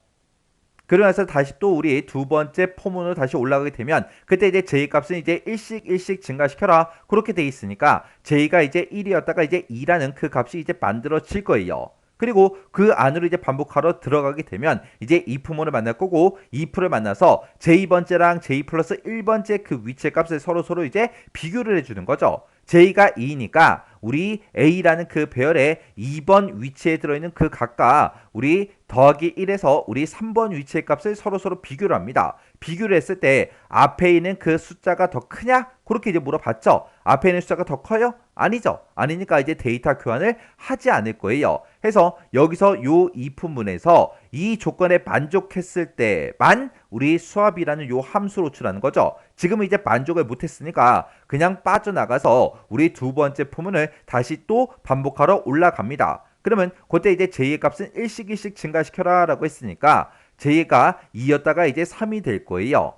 그러면서 다시 또 우리 두 번째 포문으로 다시 올라가게 되면 그때 이제 J 값은 이제 일씩 증가시켜라. 그렇게 돼 있으니까 J가 이제 1이었다가 이제 2라는 그 값이 이제 만들어질 거예요. 그리고 그 안으로 이제 반복하러 들어가게 되면 이제 if문을 만날 거고 if를 만나서 J번째랑 J 플러스 1번째 그 위치의 값을 서로 이제 비교를 해주는 거죠. J가 2니까 우리 A라는 그 배열의 2번 위치에 들어있는 그 각각 우리 더하기 1에서 우리 3번 위치의 값을 서로 비교를 합니다. 비교를 했을 때 앞에 있는 그 숫자가 더 크냐? 그렇게 이제 물어봤죠. 앞에 있는 숫자가 더 커요? 아니죠. 아니니까 이제 데이터 교환을 하지 않을 거예요. 해서 여기서 요 if문에서 이 조건에 만족했을 때만 우리 수압이라는 요 함수를 호출하는 거죠. 지금은 이제 만족을 못했으니까 그냥 빠져나가서 우리 두 번째 포문을 다시 또 반복하러 올라갑니다. 그러면 그때 이제 J의 값은 일씩 증가시켜라 라고 했으니까 J가 2였다가 이제 3이 될 거예요.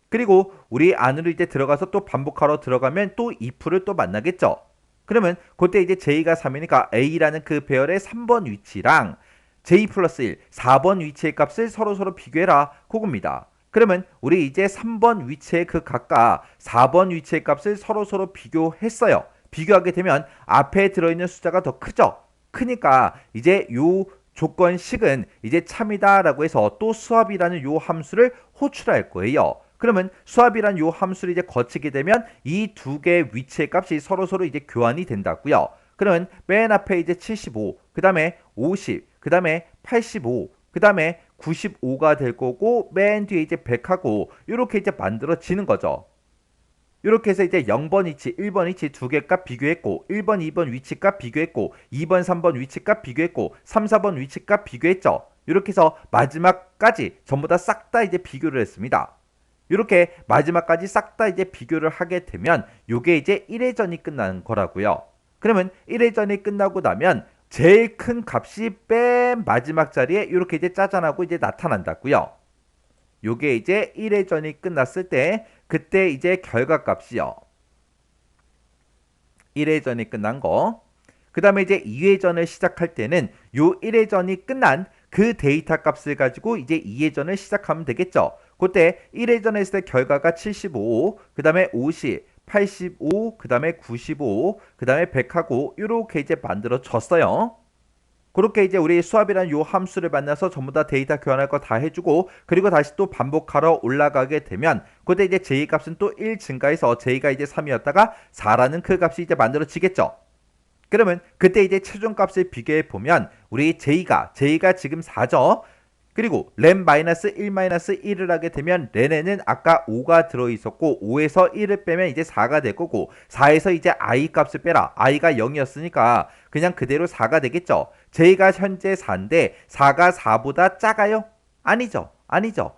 그리고 우리 안으로 이제 들어가서 또 반복하러 들어가면 또 if를 또 만나겠죠. 그러면 그때 이제 J가 3이니까 A라는 그 배열의 3번 위치랑 J 플러스 1, 4번 위치의 값을 서로 비교해라. 그겁니다. 그러면 우리 이제 3번 위치의 그 각과 4번 위치의 값을 서로 비교했어요. 비교하게 되면 앞에 들어있는 숫자가 더 크죠. 크니까 이제 요 조건식은 이제 참이다라고 해서 또 수압이라는 요 함수를 호출할 거예요. 그러면 수압이란 요 함수를 이제 거치게 되면 이 두 개의 위치의 값이 서로 이제 교환이 된다고요. 그러면 맨 앞에 이제 75, 그 다음에 50, 그 다음에 85, 그 다음에 95가 될 거고 맨 뒤에 이제 100하고 이렇게 이제 만들어지는 거죠. 이렇게 해서 이제 0번 위치, 1번 위치 두 개 값 비교했고 1번, 2번 위치 값 비교했고 2번, 3번 위치 값 비교했고 3, 4번 위치 값 비교했죠. 이렇게 해서 마지막까지 전부 다 싹 다 이제 비교를 했습니다. 이렇게 마지막까지 싹 다 이제 비교를 하게 되면 요게 이제 1회전이 끝나는 거라고요. 그러면 1회전이 끝나고 나면 제일 큰 값이 맨 마지막 자리에 이렇게 이제 짜잔하고 이제 나타난다고요. 요게 이제 1회전이 끝났을 때 그때 이제 결과값이요. 1회전이 끝난 거. 그 다음에 이제 2회전을 시작할 때는 요 1회전이 끝난 그 데이터 값을 가지고 이제 2회전을 시작하면 되겠죠. 그때 1회전 했을 때 결과가 75, 그 다음에 50, 85, 그 다음에 95, 그 다음에 100하고 이렇게 이제 만들어졌어요. 그렇게 이제 우리 수압이라는 요 함수를 만나서 전부 다 데이터 교환할 거 다 해주고 그리고 다시 또 반복하러 올라가게 되면 그때 이제 j 값은 또 1 증가해서 j가 이제 3이었다가 4라는 그 값이 이제 만들어지겠죠. 그러면 그때 이제 최종 값을 비교해 보면 우리 j가 지금 4죠. 그리고 렌-1-1을 하게 되면 렌에는 아까 5가 들어있었고 5에서 1을 빼면 이제 4가 될 거고 4에서 이제 i 값을 빼라. i가 0이었으니까 그냥 그대로 4가 되겠죠. j가 현재 4인데 4가 4보다 작아요? 아니죠.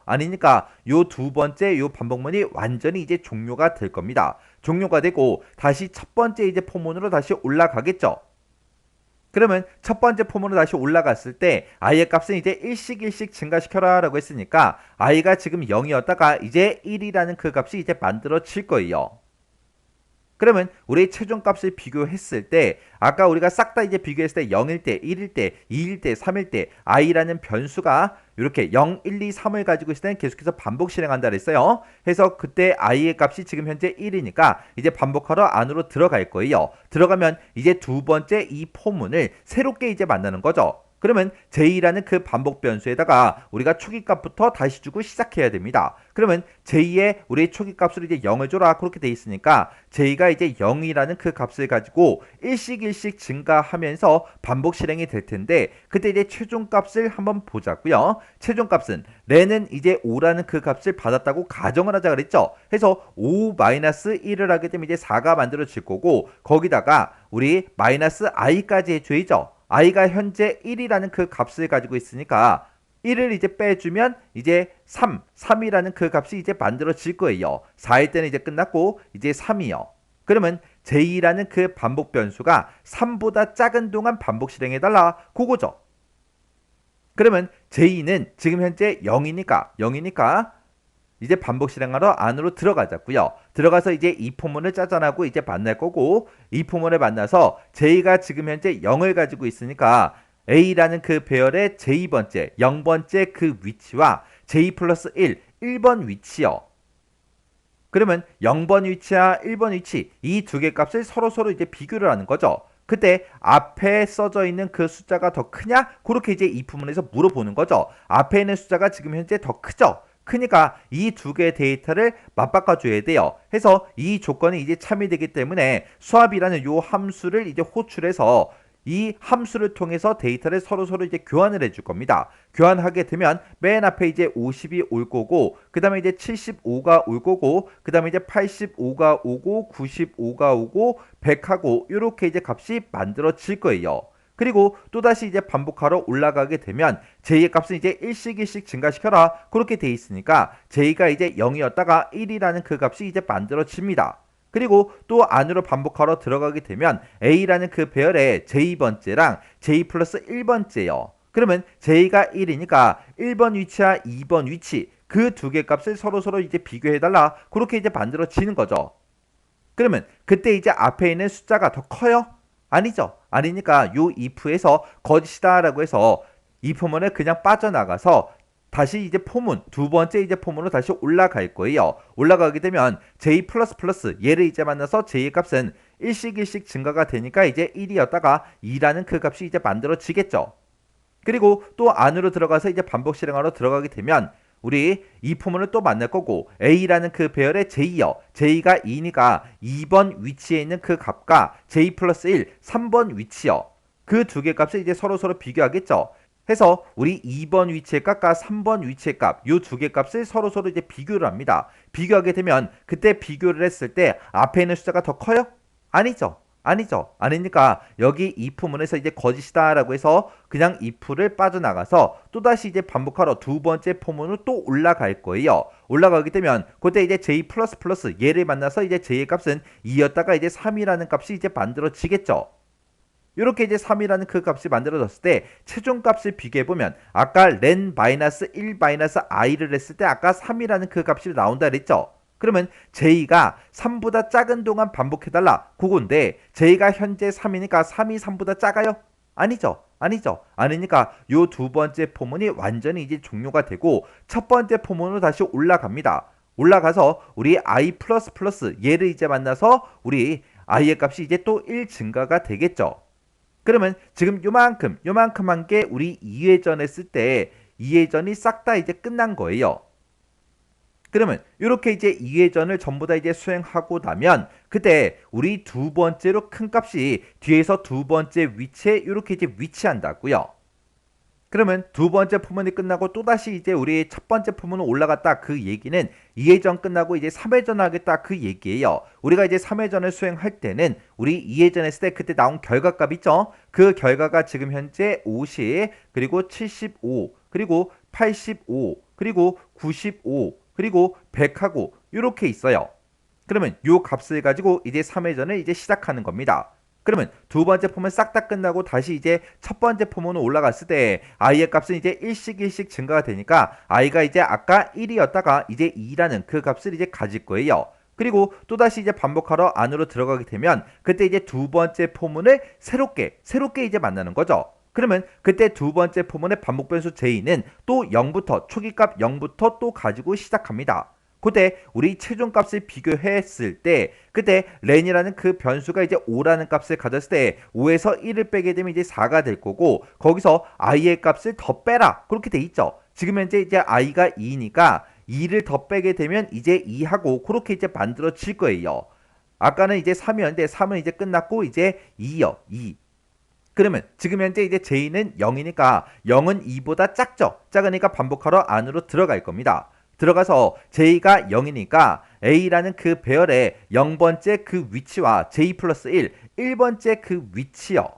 아니니까 요 두 번째 요 반복문이 완전히 이제 종료가 될 겁니다. 종료가 되고 다시 첫 번째 이제 포문으로 다시 올라가겠죠. 그러면 첫 번째 폼으로 다시 올라갔을 때 i의 값은 이제 일씩 증가시켜라 라고 했으니까 i가 지금 0이었다가 이제 1이라는 그 값이 이제 만들어질 거예요. 그러면 우리 최종 값을 비교했을 때 아까 우리가 싹 다 이제 비교했을 때 0일 때, 1일 때, 2일 때, 3일 때 i라는 변수가 이렇게 0, 1, 2, 3을 가지고 있을 때는 계속해서 반복 실행한다 그랬어요. 해서 그때 i의 값이 지금 현재 1이니까 이제 반복하러 안으로 들어갈 거예요. 들어가면 이제 두 번째 이 포문을 새롭게 이제 만나는 거죠. 그러면 j라는 그 반복 변수에다가 우리가 초기값부터 다시 주고 시작해야 됩니다. 그러면 j의 우리 초기값으로 이제 0을 줘라 그렇게 돼 있으니까 j가 이제 0이라는 그 값을 가지고 일씩 증가하면서 반복 실행이 될 텐데 그때 이제 최종값을 한번 보자고요. 최종값은 렌은 이제 5라는 그 값을 받았다고 가정을 하자 그랬죠. 해서 5-1을 하게 되면 이제 4가 만들어질 거고 거기다가 우리 마이너스 i까지 해줘야죠. i가 현재 1이라는 그 값을 가지고 있으니까 1을 이제 빼주면 이제 3이라는 그 값이 이제 만들어질 거예요. 4일 때는 이제 끝났고 이제 3이요. 그러면 j라는 그 반복 변수가 3보다 작은 동안 반복 실행해달라 그거죠. 그러면 j는 지금 현재 0이니까 이제 반복 실행하러 안으로 들어가자고요. 들어가서 이제 이 포문을 짜잔하고 이제 만날 거고 이 포문을 만나서 j가 지금 현재 0을 가지고 있으니까 a라는 그 배열의 j번째, 0번째 그 위치와 j 플러스 1번 위치요. 그러면 0번 위치와 1번 위치 이 두 개 값을 서로 이제 비교를 하는 거죠. 그때 앞에 써져 있는 그 숫자가 더 크냐? 그렇게 이제 이 부분에서 물어보는 거죠. 앞에 있는 숫자가 지금 현재 더 크죠? 크니까 이 두 개의 데이터를 맞바꿔 줘야 돼요. 해서 이 조건이 이제 참이 되기 때문에 수압이라는 요 함수를 이제 호출해서 이 함수를 통해서 데이터를 서로 이제 교환을 해줄 겁니다. 교환하게 되면 맨 앞에 이제 50이 올 거고 그 다음에 이제 75가 올 거고 그 다음에 이제 85가 오고 95가 오고 100하고 이렇게 이제 값이 만들어질 거예요. 그리고 또다시 이제 반복하러 올라가게 되면 j의 값은 이제 일씩 증가시켜라 그렇게 돼 있으니까 j가 이제 0이었다가 1이라는 그 값이 이제 만들어집니다. 그리고 또 안으로 반복하러 들어가게 되면 a라는 그 배열의 j번째랑 j 플러스 1번째요. 그러면 j가 1이니까 1번 위치와 2번 위치 그 두 개 값을 서로 이제 비교해달라 그렇게 이제 만들어지는 거죠. 그러면 그때 이제 앞에 있는 숫자가 더 커요? 아니죠. 아니니까 요 if에서 거짓이다 라고 해서 이 포문을 그냥 빠져나가서 다시 이제 포문, 두 번째 이제 포문으로 다시 올라갈 거예요. 올라가게 되면 j++ 얘를 이제 만나서 j의 값은 일씩 증가가 되니까 이제 1이었다가 2라는 그 값이 이제 만들어지겠죠. 그리고 또 안으로 들어가서 이제 반복 실행하러 들어가게 되면 우리 이 포문을 또 만날 거고 A라는 그 배열의 J요. J가 2니까 2번 위치에 있는 그 값과 J 플러스 1, 3번 위치요. 그 두 개 값을 이제 서로 비교하겠죠. 해서 우리 2번 위치의 값과 3번 위치의 값, 요 두 개 값을 서로 이제 비교를 합니다. 비교하게 되면 그때 비교를 했을 때 앞에 있는 숫자가 더 커요? 아니죠. 아니죠. 아니니까 여기 if문에서 이제 거짓이다라고 해서 그냥 if를 빠져나가서 또다시 이제 반복하러 두 번째 포문으로 또 올라갈 거예요. 올라가게 되면 그때 이제 j++ 얘를 만나서 이제 j의 값은 2였다가 이제 3이라는 값이 이제 만들어지겠죠. 이렇게 이제 3이라는 그 값이 만들어졌을 때 최종 값을 비교해 보면 아까 len-1-i를 했을 때 아까 3이라는 그 값이 나온다 그랬죠. 그러면 j가 3보다 작은 동안 반복해달라 그건데 j가 현재 3이니까 3이 3보다 작아요? 아니죠. 아니죠. 아니니까 요 두 번째 포문이 완전히 이제 종료가 되고 첫 번째 포문으로 다시 올라갑니다. 올라가서 우리 i++ 얘를 이제 만나서 우리 i의 값이 이제 또 1 증가가 되겠죠. 그러면 지금 요만큼 한 게 우리 2회전 했을 때 2회전이 싹 다 이제 끝난 거예요. 그러면 이렇게 이제 2회전을 전부 다 이제 수행하고 나면 그때 우리 두 번째로 큰 값이 뒤에서 두 번째 위치에 이렇게 이제 위치한다고요. 그러면 두 번째 포문이 끝나고 또다시 이제 우리 첫 번째 포문으로 올라갔다 그 얘기는 2회전 끝나고 이제 3회전 하겠다 그 얘기예요. 우리가 이제 3회전을 수행할 때는 우리 2회전 했을 때 그때 나온 결과값 있죠? 그 결과가 지금 현재 50 그리고 75 그리고 85 그리고 95 그리고 100하고 이렇게 있어요. 그러면 요 값을 가지고 이제 3회전을 이제 시작하는 겁니다. 그러면 두 번째 포문 싹 다 끝나고 다시 이제 첫 번째 포문으로 올라갔을 때 i의 값은 이제 일씩 증가가 되니까 i가 이제 아까 1이었다가 이제 2라는 그 값을 이제 가질 거예요. 그리고 또다시 이제 반복하러 안으로 들어가게 되면 그때 이제 두 번째 포문을 새롭게 이제 만나는 거죠. 그러면 그때 두 번째 포문의 반복 변수 j는 또 0부터 초기값 0부터 또 가지고 시작합니다. 그때 우리 최종값을 비교했을 때 그때 렌이라는 그 변수가 이제 5라는 값을 가졌을 때 5에서 1을 빼게 되면 이제 4가 될 거고 거기서 i의 값을 더 빼라 그렇게 돼 있죠. 지금 현재 이제 i가 2니까 2를 더 빼게 되면 이제 2하고 그렇게 이제 만들어질 거예요. 아까는 이제 3이었는데 3은 이제 끝났고 이제 2요. 2. 그러면 지금 현재 이제 j는 0이니까 0은 2보다 작죠. 작으니까 반복하러 안으로 들어갈 겁니다. 들어가서 j가 0이니까 a라는 그 배열의 0번째 그 위치와 j 플러스 1, 1번째 그 위치요.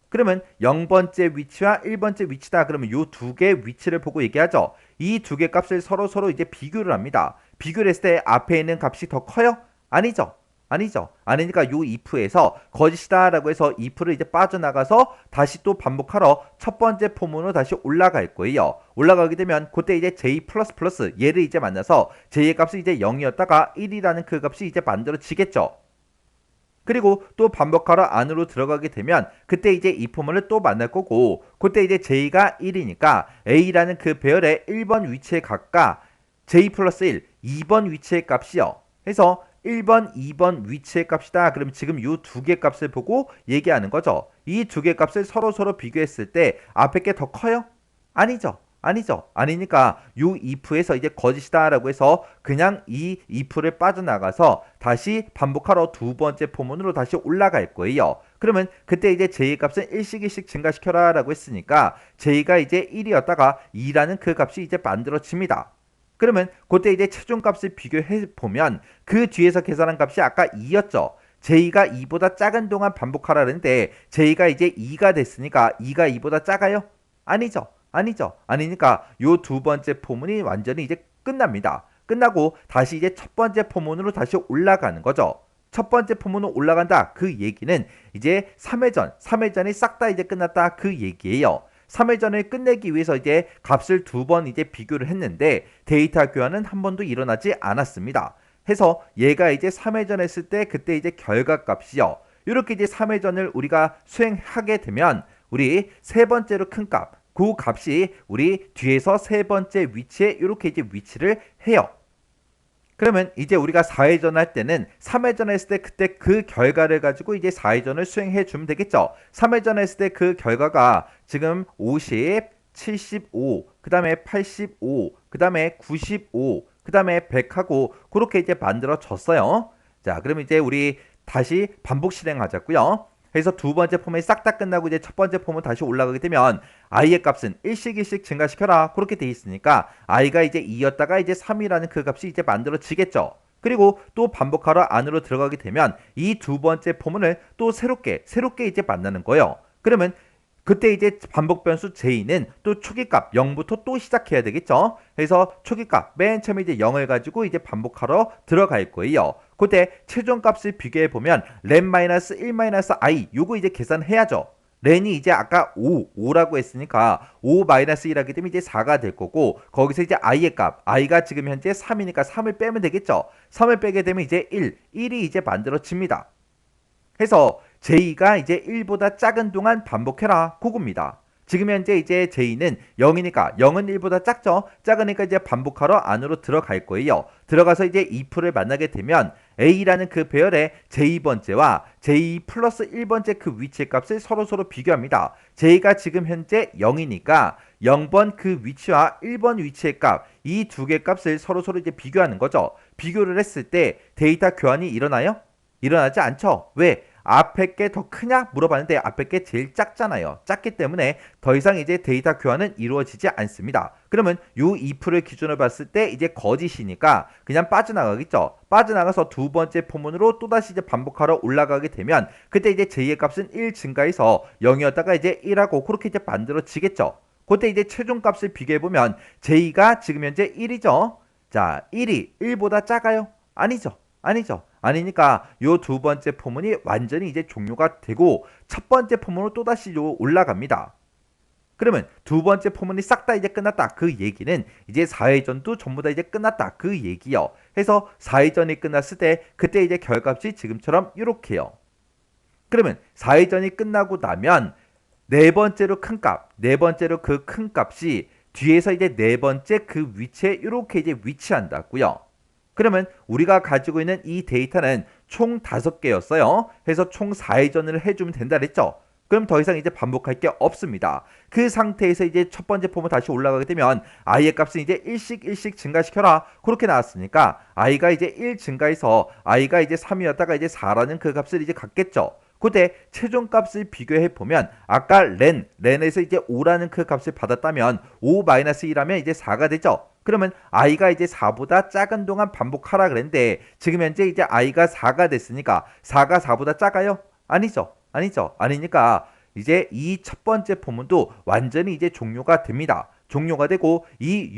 그러면 0번째 위치와 1번째 위치다. 그러면 이 두 개의 위치를 보고 얘기하죠. 이 두 개 값을 서로 이제 비교를 합니다. 비교를 했을 때 앞에 있는 값이 더 커요? 아니죠. 아니죠. 아니니까 요 if에서 거짓이다라고 해서 if를 이제 빠져나가서 다시 또 반복하러 첫 번째 포문으로 다시 올라갈 거예요. 올라가게 되면 그때 이제 j++ 얘를 이제 만나서 j의 값이 이제 0이었다가 1이라는 그 값이 이제 만들어지겠죠. 그리고 또 반복하러 안으로 들어가게 되면 그때 이제 이 포문을 또 만날 거고 그때 이제 j가 1이니까 a라는 그 배열의 1번 위치의 값과 j 플러스 1, 2번 위치의 값이요. 해서 1번, 2번 위치의 값이다. 그럼 지금 이 두 개 값을 보고 얘기하는 거죠. 이 두 개 값을 서로 비교했을 때 앞에 게 더 커요? 아니죠. 아니죠. 아니니까 요 if에서 이제 거짓이다라고 해서 그냥 이 if를 빠져나가서 다시 반복하러 두 번째 포문으로 다시 올라갈 거예요. 그러면 그때 이제 j의 값은 1씩 증가시켜라 라고 했으니까 j가 이제 1이었다가 2라는 그 값이 이제 만들어집니다. 그러면 그때 이제 최종값을 비교해 보면 그 뒤에서 계산한 값이 아까 2였죠. j가 2보다 작은 동안 반복하라는데 j가 이제 2가 됐으니까 2가 2보다 작아요? 아니죠. 아니죠. 아니니까 요 두 번째 포문이 완전히 이제 끝납니다. 끝나고 다시 이제 첫 번째 포문으로 다시 올라가는 거죠. 첫 번째 포문으로 올라간다. 그 얘기는 이제 3회전이 싹 다 이제 끝났다. 그 얘기예요. 3회전을 끝내기 위해서 이제 값을 두 번 이제 비교를 했는데 데이터 교환은 한 번도 일어나지 않았습니다. 해서 얘가 이제 3회전 했을 때 그때 이제 결과값이요. 이렇게 이제 3회전을 우리가 수행하게 되면 우리 세 번째로 큰 값, 그 값이 우리 뒤에서 세 번째 위치에 이렇게 이제 위치를 해요. 그러면 이제 우리가 4회전 할 때는 3회전 했을 때 그때 그 결과를 가지고 이제 4회전을 수행해 주면 되겠죠. 3회전 했을 때 그 결과가 지금 50, 75, 그 다음에 85, 그 다음에 95, 그 다음에 100하고 그렇게 이제 만들어졌어요. 자, 그럼 이제 우리 다시 반복 실행하자고요. 그래서 두 번째 폼이 싹 다 끝나고 이제 첫 번째 폼은 다시 올라가게 되면 i의 값은 1씩 증가시켜라 그렇게 돼 있으니까 i가 이제 2였다가 이제 3이라는 그 값이 이제 만들어지겠죠. 그리고 또 반복하러 안으로 들어가게 되면 이 두 번째 포문을 또 새롭게 이제 만나는 거예요. 그러면 그때 이제 반복 변수 j는 또 초기값 0부터 또 시작해야 되겠죠. 그래서 초기값 맨 처음에 이제 0을 가지고 이제 반복하러 들어갈 거예요. 그때 최종값을 비교해 보면 len-1-i 요거 이제 계산해야죠. 렌이 이제 아까 5라고 했으니까 5-1하게 되면 이제 4가 될 거고 거기서 이제 i의 값, i가 지금 현재 3이니까 3을 빼면 되겠죠. 3을 빼게 되면 이제 1이 이제 만들어집니다. 해서 j가 이제 1보다 작은 동안 반복해라 그겁니다. 지금 현재 이제 j는 0이니까 0은 1보다 작죠. 작으니까 이제 반복하러 안으로 들어갈 거예요. 들어가서 이제 if를 만나게 되면 a라는 그 배열의 j2번째와 j 플러스 1번째 그 위치의 값을 서로 비교합니다. j가 지금 현재 0이니까 0번 그 위치와 1번 위치의 값 이 두 개 값을 서로 이제 비교하는 거죠. 비교를 했을 때 데이터 교환이 일어나요? 일어나지 않죠. 왜? 앞에 게 더 크냐 물어봤는데 앞에 게 제일 작잖아요. 작기 때문에 더 이상 이제 데이터 교환은 이루어지지 않습니다. 그러면 요 if를 기준으로 봤을 때 이제 거짓이니까 그냥 빠져나가겠죠. 빠져나가서 두 번째 포문으로 또다시 이제 반복하러 올라가게 되면 그때 이제 j의 값은 1 증가해서 0이었다가 이제 1하고 그렇게 이제 만들어지겠죠. 그때 이제 최종값을 비교해보면 j가 지금 현재 1이죠. 자, 1이 1보다 작아요? 아니죠. 아니니까 요 두 번째 포문이 완전히 이제 종료가 되고 첫 번째 포문으로 또다시 올라갑니다. 그러면 두 번째 포문이 싹 다 이제 끝났다. 그 얘기는 이제 4회전도 전부 다 이제 끝났다. 그 얘기요. 해서 4회전이 끝났을 때 그때 이제 결값이 지금처럼 이렇게요. 그러면 4회전이 끝나고 나면 네 번째로 큰 값, 네 번째로 그 큰 값이 뒤에서 이제 네 번째 그 위치에 이렇게 이제 위치한다고요. 그러면 우리가 가지고 있는 이 데이터는 총 5개였어요. 해서 총 4회전을 해주면 된다 그랬죠. 그럼 더 이상 이제 반복할 게 없습니다. 그 상태에서 이제 첫 번째 폼을 다시 올라가게 되면 i의 값은 이제 1씩 증가시켜라 그렇게 나왔으니까 i가 이제 1 증가해서 i가 이제 3이었다가 이제 4라는 그 값을 이제 갖겠죠. 그때 최종값을 비교해 보면 아까 렌에서 이제 5라는 그 값을 받았다면 5-1하면 이제 4가 되죠. 그러면 i가 이제 4보다 작은 동안 반복하라 그랬는데 지금 현재 이제 i가 4가 됐으니까 4가 4보다 작아요? 아니니까 이제 이 첫 번째 포문도 완전히 이제 종료가 됩니다. 종료가 되고 이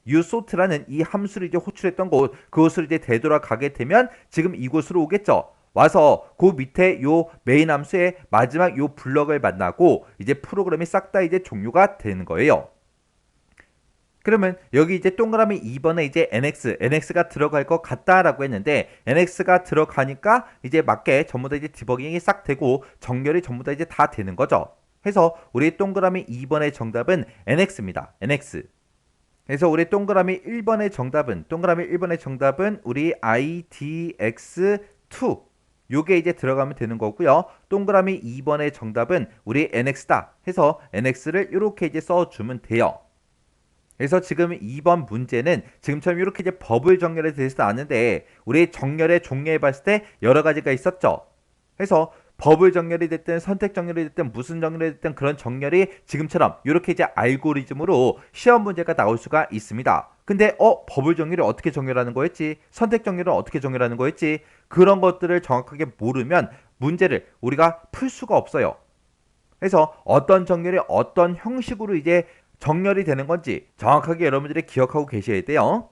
usort라는 이 함수를 이제 호출했던 그곳을 이제 되돌아가게 되면 지금 이곳으로 오겠죠. 와서 그 밑에 요 메인 함수의 마지막 요 블럭을 만나고 이제 프로그램이 싹 다 이제 종료가 되는 거예요. 그러면 여기 이제 동그라미 2번에 이제 nx가 들어갈 것 같다라고 했는데 nx가 들어가니까 이제 맞게 전부 다 이제 디버깅이 싹 되고 정렬이 전부 다 이제 다 되는 거죠. 해서 우리 동그라미 2번의 정답은 nx입니다. nx. 그래서 우리 동그라미 1번의 정답은 우리 idx2 요게 이제 들어가면 되는 거고요. 동그라미 2번의 정답은 우리 nx다 해서 nx를 이렇게 이제 써주면 돼요. 그래서 지금 2번 문제는 지금처럼 이렇게 이제 버블 정렬에 대해서 아는데 우리 정렬의 종류에 봤을 때 여러 가지가 있었죠. 그래서 버블 정렬이 됐든 선택 정렬이 됐든 무슨 정렬이 됐든 그런 정렬이 지금처럼 이렇게 이제 알고리즘으로 시험 문제가 나올 수가 있습니다. 근데 버블 정렬이 어떻게 정렬하는 거였지? 선택 정렬은 어떻게 정렬하는 거였지? 그런 것들을 정확하게 모르면 문제를 우리가 풀 수가 없어요. 그래서 어떤 정렬이 어떤 형식으로 이제 정렬이 되는 건지 정확하게 여러분들이 기억하고 계셔야 돼요.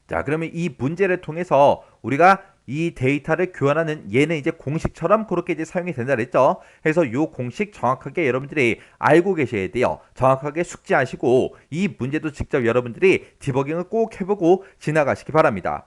자, 그러면 이 문제를 통해서 우리가 이 데이터를 교환하는 얘는 이제 공식처럼 그렇게 이제 사용이 된다 그랬죠. 그래서 이 공식 정확하게 여러분들이 알고 계셔야 돼요. 정확하게 숙지하시고 이 문제도 직접 여러분들이 디버깅을 꼭 해보고 지나가시기 바랍니다.